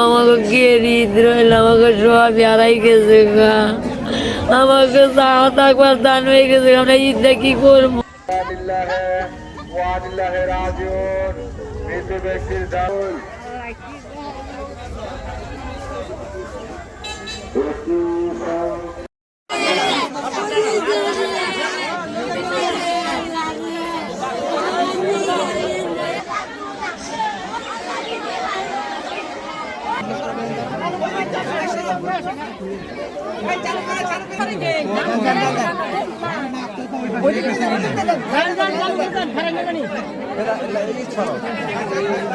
আমাকে কে ঈদ রইল, আমাকে সব হারাই গেছে গা, আমাকে চাওয়া থাকবার দান হয়ে গেছে, আমরা ঈদটা কি করবো?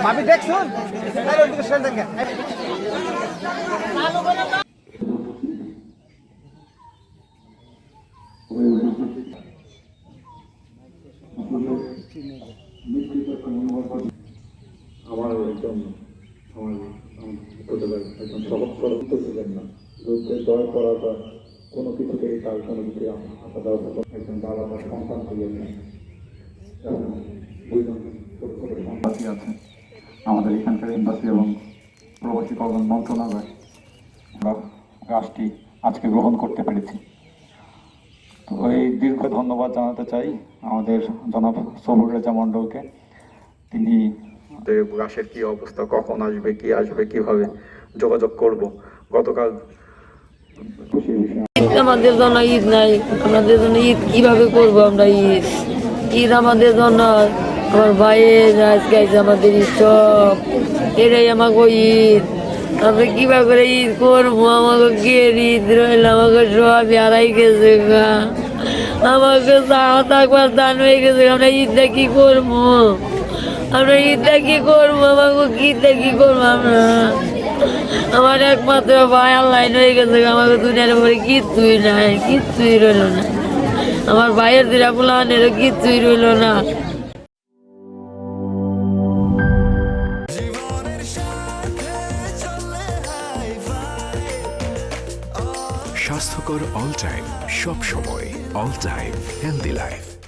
ভাবি দেখছুন আমার একজন একজন সহজ সরল ছিলেন না, যুদ্ধে জয় করাটা কোনো কিছুতেই তার কোনো কিছু আশা দেওয়া হতো। একজন বাবা তার সন্তান ছিলেন না, দুইজন ছোট ছোট সন্তানই আছে আমাদের এখানকার এম্বাসি এবং প্রবাসী কল্যাণ মন্ত্রণালয়। আমরা গাছটি আজকে গ্রহণ করতে পেরেছি। তো এই দীর্ঘ ধন্যবাদ জানাতে চাই আমাদের জনাব সবুর রেজা মণ্ডলকে। তিনি গাছের কি অবস্থা, কখন আসবে, কি আসবে, কিভাবে যোগাযোগ করব, গতকাল আমাদের জন্য ঈদ নাই, আমাদের জন্য ঈদ কিভাবে করবো আমরা? ঈদ ঈদ আমাদের জন্য, আমার ভাইয়ের আজকে আমাদের ঈদ, সব এটাই আমাকে ঈদ। আমরা কিভাবে করে ঈদ করবো? আমাকে কে ঈদ রইল, আমাকে সব হারাই গেছে গা, আমাকে চাওয়া থাকবার দান হয়ে গেছে, আমরা ঈদটা কি করবো? আমরা ঈদটা কি করবো? আমাকে ঈদটা কি করবো আমরা? আমার একমাত্র ভাই আল্লাহ হয়ে গেছে, আমাকে দুনিয়ার উপরে কিচ্ছুই নাই, কিচ্ছুই রইল না। আমার ভাইয়ের দিরা ফুলানেরও কিচ্ছুই রইল না। স্বাস্থ্যকর অল টাইম, সব সময় অল টাইম হেলদি লাইফ।